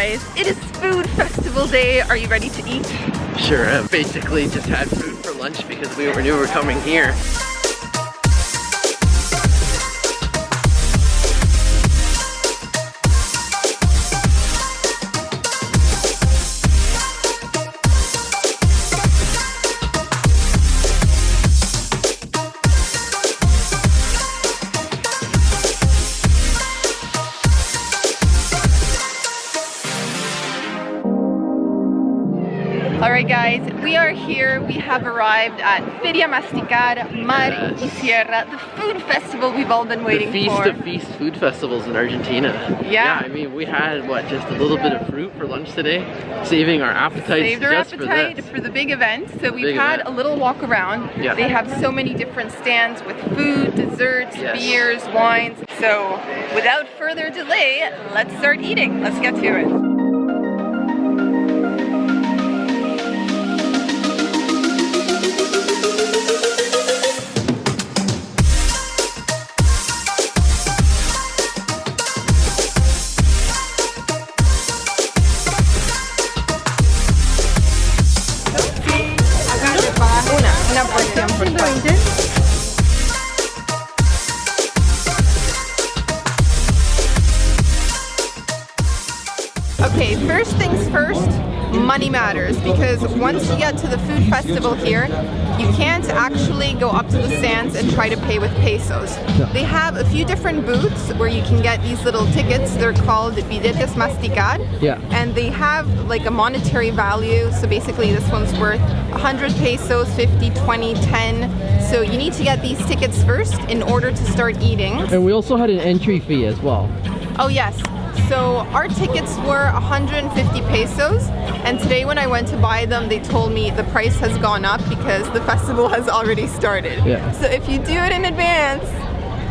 guys, it is food festival day. Are you ready to eat? Sure am. Basically just had food for lunch because we knew we were coming here. Alright guys, we are here. We have arrived at Feria Masticar, Mar y Sierra, the food festival we've all been waiting for. The feast of feast food festivals in Argentina. Yeah. I mean, we had, what, just a little bit of fruit for lunch today? Saving our appetites Saved our just appetite for this. for the big event. So we've had a little walk around. Yeah. They have so many different stands with food, desserts, beers, wines. So without further delay, let's start eating. Let's get to it. Una porción, por favor. Okay, first things first, money matters, because once you get to the food festival here, you can't actually go up to the stands and try to pay with pesos. No. They have a few different booths where you can get these little tickets. They're called billetes masticar. Yeah. And they have like a monetary value. So basically this one's worth 100 pesos, 50, 20, 10. So you need to get these tickets first in order to start eating. And we also had an entry fee as well. Oh yes. So our tickets were 150 pesos, and today when I went to buy them, they told me the price has gone up because the festival has already started. Yeah. So if you do it in advance,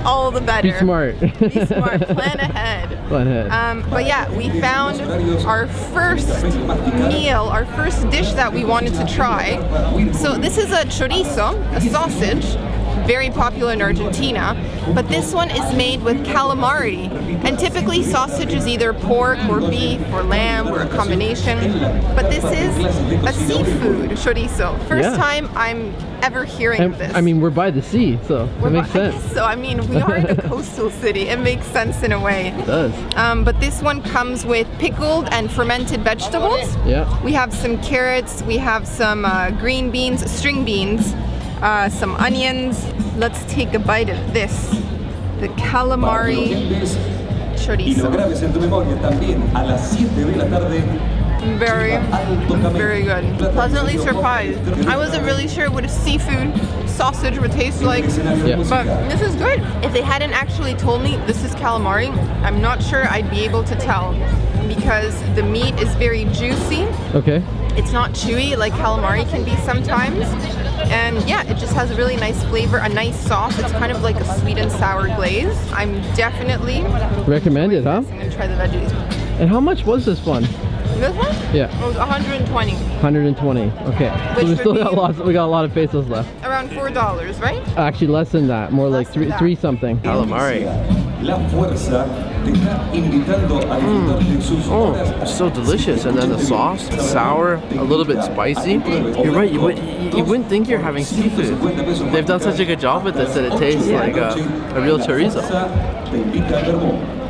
all the better. Be smart. Be smart. Plan ahead. Plan ahead. But yeah, we found our first meal, our first dish that we wanted to try. So this is a chorizo, a sausage. Very popular in Argentina, but this one is made with calamari, and typically sausage is either pork or beef or lamb or a combination, but this is a seafood chorizo. First time I'm ever hearing of this. I mean, we're by the sea, so it makes sense. I guess so. I mean, we are in a coastal city. It makes sense in a way. It does. But this one comes with pickled and fermented vegetables. Yeah. We have some carrots, we have some green beans, string beans, some onions. Let's take a bite of this. The calamari chorizo. Very good. Pleasantly surprised. I wasn't really sure what a seafood sausage would taste like, but this is good. If they hadn't actually told me this is calamari, I'm not sure I'd be able to tell, because the meat is very juicy. Okay. It's not chewy like calamari can be sometimes. And yeah, it just has a really nice flavor, a nice sauce. It's kind of like a sweet and sour glaze. I'm definitely recommend it, huh? I'm gonna try the veggies. And how much was this one? This one? Yeah. It was 120. 120. Okay. So we still got lots. We got a lot of pesos left. Around $4, right? Actually, less than that. More like three something. Calamari. Oh, it's so delicious. And then the sauce, sour, a little bit spicy. You're right, you wouldn't think you're having seafood. They've done such a good job with this that it tastes like a real chorizo.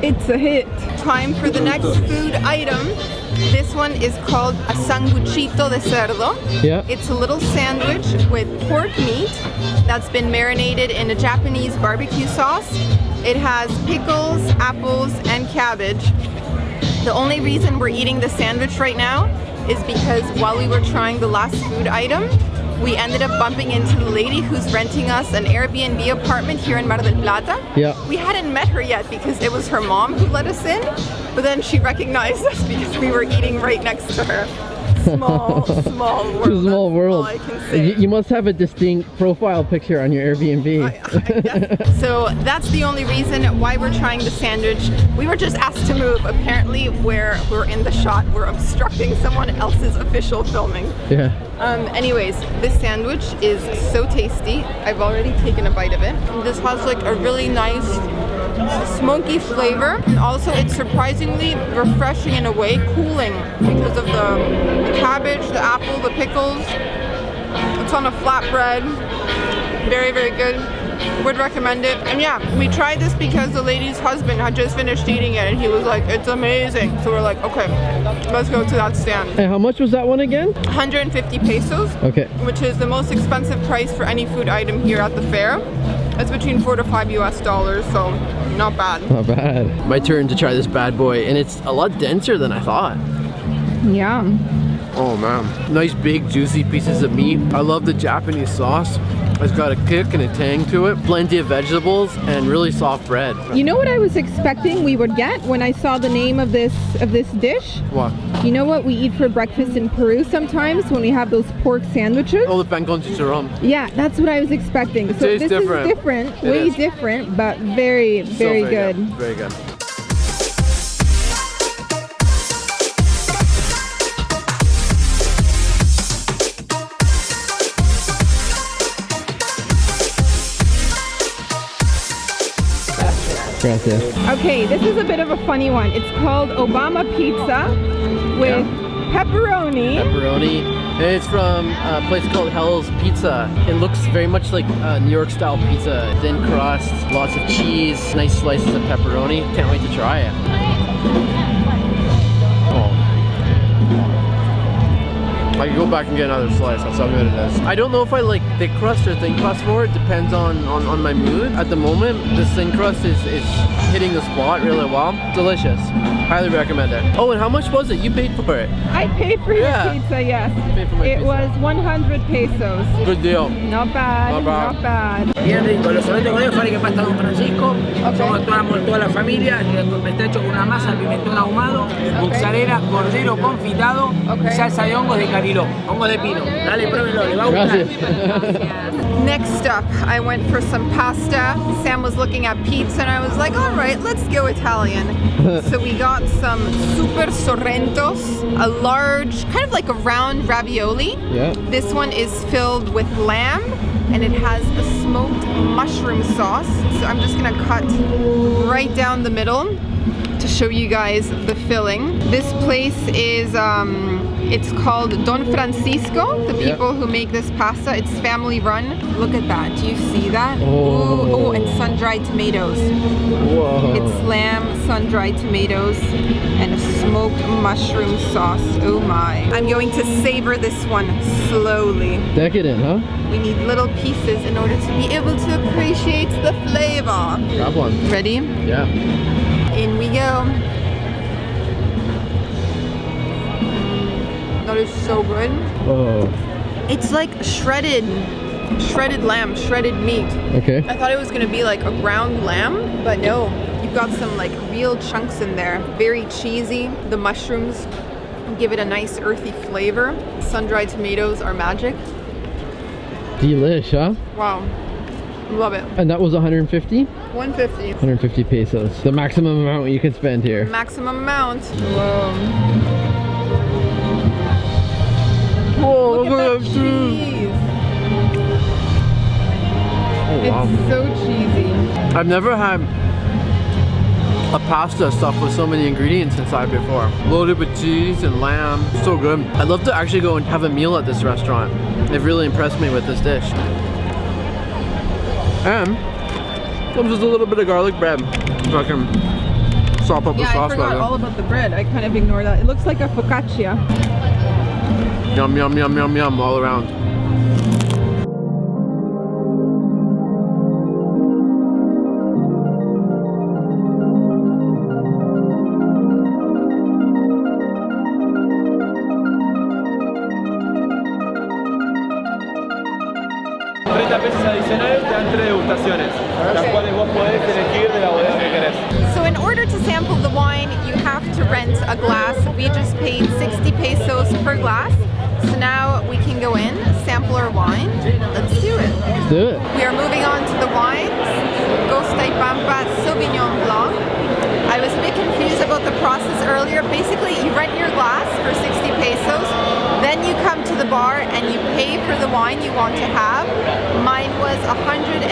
It's a hit. Time for the next food item. This one is called a sanguchito de cerdo. Yeah. It's a little sandwich with pork meat that's been marinated in a Japanese barbecue sauce. It has pickles, apples, and cabbage. The only reason we're eating the sandwich right now is because while we were trying the last food item, we ended up bumping into the lady who's renting us an Airbnb apartment here in Mar del Plata. Yeah. We hadn't met her yet because it was her mom who let us in, but then she recognized us because we were eating right next to her. Small world. Small world. All I can say. You must have a distinct profile picture on your Airbnb. I guess. So that's the only reason why we're trying the sandwich. We were just asked to move. Apparently, where we're in the shot, we're obstructing someone else's official filming. Yeah. Anyways, this sandwich is so tasty. I've already taken a bite of it. This has like a really nice smoky flavor. And also it's surprisingly refreshing in a way, cooling because of the cabbage, the apple, the pickles. It's on a flatbread. Very, very good. Would recommend it. And yeah, we tried this because the lady's husband had just finished eating it and he was like, it's amazing. So we're like, okay, let's go to that stand. Hey, how much was that one again? 150 pesos. Okay. Which is the most expensive price for any food item here at the fair. It's between $4 to $5 US, so not bad. Not bad. My turn to try this bad boy, and it's a lot denser than I thought. Yeah. Oh man, nice big juicy pieces of meat. I love the Japanese sauce. It's got a kick and a tang to it. Plenty of vegetables and really soft bread. You know what I was expecting we would get when I saw the name of this dish? What? You know what we eat for breakfast in Peru sometimes when we have those pork sandwiches? Oh, the pan con chicharrón. Yeah, that's what I was expecting. So tastes this different. is different, It way is. different, but very, very good. Very good. Gracias. Okay, this is a bit of a funny one. It's called Obama Pizza with pepperoni. Pepperoni. And it's from a place called Hell's Pizza. It looks very much like New York style pizza. Thin crust, lots of cheese, nice slices of pepperoni. Can't wait to try it. Oh. I could go back and get another slice. That's how good it is. I don't know if I like thick crust or thin crust more. It depends on my mood. At the moment, this thin crust is hitting the spot really well. Delicious. Highly recommend it. Oh, and how much was it? You paid for it. I paid for your pizza, yes. Paid for my It pizza. was 100 pesos. Good deal. Not bad, Not bad. not bad. Bien rico, los sorrentos con ellos fábrica de pasta Don Francisco. Somos toda la familia, está hecho con una masa, pimentón ahumado, mozzarella, cordero confitado, salsa de hongos de cariló, hongos de pino. Dale, pruébelo, le va a gustar. Gracias. Next up, I went for some pasta. Sam was looking at pizza and I was like, all right, let's go Italian. So we got some super sorrentos, a large, kind of like a round ravioli. Yeah. This one is filled with lamb and it has a smoked mushroom sauce. So I'm just gonna cut right down the middle to show you guys the filling. This place is, it's called Don Francisco, the people who make this pasta. It's family run. Look at that, do you see that? Oh. Ooh, oh, and sun-dried tomatoes. Whoa. It's lamb, sun-dried tomatoes, and a smoked mushroom sauce. Oh my. I'm going to savor this one slowly. Decadent, huh? We need little pieces in order to be able to appreciate the flavor. Grab one. Ready? Yeah. In we go. That is so good. Oh. It's like shredded lamb, shredded meat. Okay. I thought it was gonna be like a ground lamb, but no. You've got some like real chunks in there. Very cheesy. The mushrooms give it a nice earthy flavor. Sun-dried tomatoes are magic. Delish, huh? Wow. Love it. And that was 150? 150. 150 pesos. The maximum amount you can spend here. Maximum amount. Whoa. Whoa, Look at that cheese. Oh wow. It's so cheesy. I've never had a pasta stuffed with so many ingredients inside before. Loaded with cheese and lamb. So good. I'd love to actually go and have a meal at this restaurant. They've really impressed me with this dish. And comes with a little bit of garlic bread. So I can sop up the Yeah, I sauce forgot better. all about the bread. I kind of ignored that. It looks like a focaccia. Yum, yum, yum, yum, yum all around. Pesos adicionales te dan 3 degustaciones, las cuales vos podés elegir de la bodega que querés. So in order to sample the wine, you have to rent a glass. We just paid 60 pesos per glass. So now we can go in, sample our wine. Let's do it. Let's do it. We are moving on to the wines. Costa y Pampa Sauvignon Blanc. I was a bit confused about the process earlier. Basically, you rent your glass for 60 pesos. Then you come to the bar and you pay for the wine you want to have. Mine was 110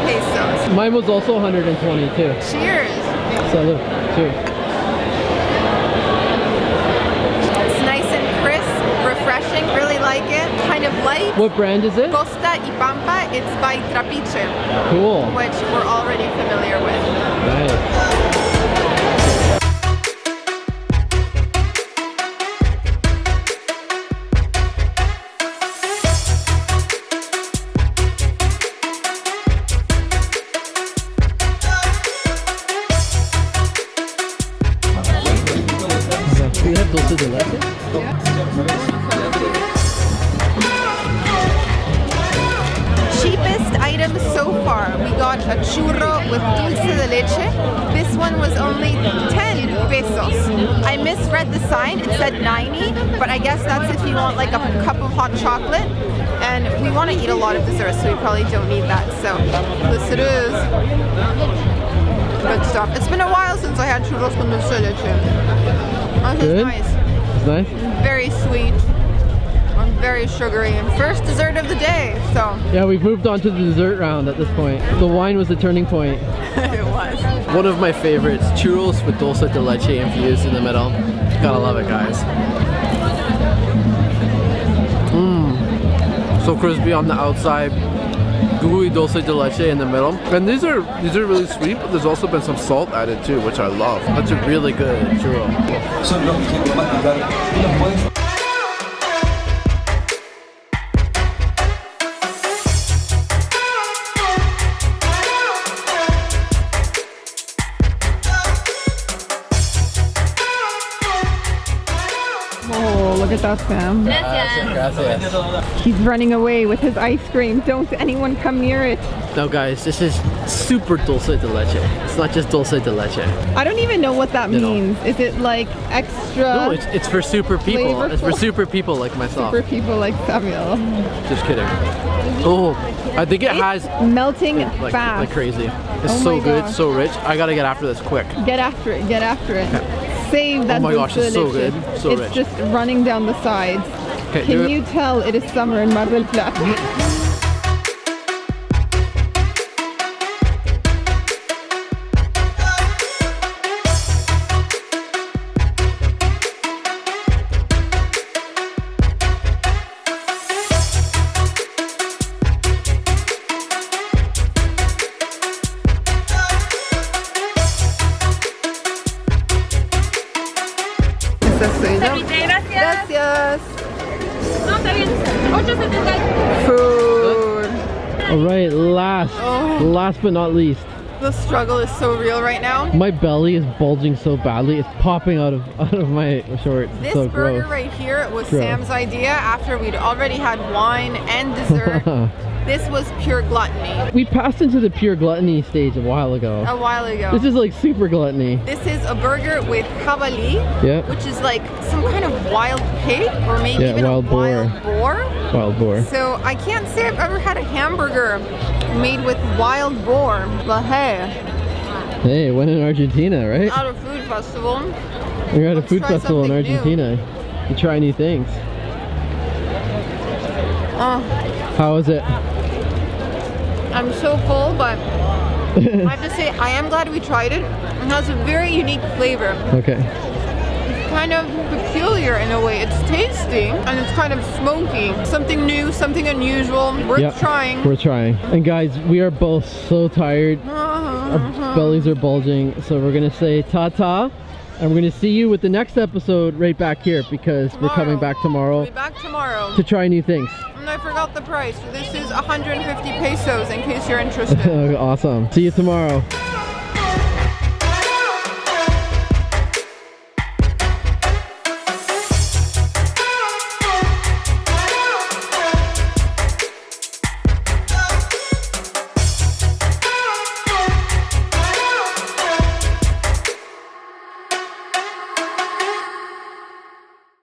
pesos. Mine was also 120 too. Cheers. Salud. Cheers. It's nice and crisp, refreshing, really like it. Kind of light. What brand is it? Costa y Pampa, it's by Trapiche, Cool. which we're already familiar with. Nice. Do you have dulce de leche? Cheapest item so far. We got a churro with dulce de leche. This one was only 10 pesos. I misread the sign. It said 90, but I guess that's if you want like a cup of hot chocolate. And we want to eat a lot of dessert, so we probably don't need that. So this it is. Good stuff. It's been a while since I had churros con dulce de leche. This is Good? nice. It's nice. Very sweet. And very sugary. First dessert of the day. So Yeah, we've moved on to the dessert round at this point. The wine was the turning point. it was. One of my favorites, churros with dulce de leche infused in the middle. Gotta love it, guys. So crispy on the outside, gooey dulce de leche in the middle. And these are really sweet, but there's also been some salt added too, which I love. That's a really good churro. Oh, look at that, Sam. Gracias. He's running away with his ice cream. Don't anyone come near it. Now guys, this is super dulce de leche. It's not just dulce de leche. I don't even know what that You know. means. Is it like extra No, it's for super people. It's for flavorful? super people like myself. for people like Samuel? Just kidding. Oh, I think it has Melting like fast. crazy. It's Oh so my good, gosh. so rich. I gotta get after this quick. Get after it. Get after it. Save that. Oh my gosh, dulce it's de so leche. good, so it's rich. just running down the sides. Okay, Can you tell it is summer in Mar del Plata? Gracias. No, está bien. 8.70. Food. All right, last but not least. The struggle is so real right now. My belly is bulging so badly. It's popping out of my shorts. It's This so burger gross. right here was Gross. Sam's idea after we'd already had wine and dessert. This was pure gluttony We passed into the pure gluttony stage a while ago. a while ago. This is like super gluttony. This is a burger with javali, Yep. which is like some kind of wild pig or maybe Yeah, even wild a wild boar. Wild boar. So I can't say I've ever had a hamburger made with wild boar. But hey, Hey, when in Argentina, right? at a food festival. We're at a let's food try festival in something new. Argentina. You try new things. Oh, How is it? I'm so full, but I have to say I am glad we tried it. It has a very unique flavor. Okay. Kind of peculiar in a way. It's tasty and it's kind of smoky. Something new, something unusual. Worth Yep, trying. We're trying. And guys, we are both so tired. Our bellies are bulging. So we're gonna say ta-ta. And we're gonna see you with the next episode right back here because we're coming back We'll tomorrow be back tomorrow. to try new things. And I forgot the price. This is 150 pesos in case you're interested. Awesome. See you tomorrow.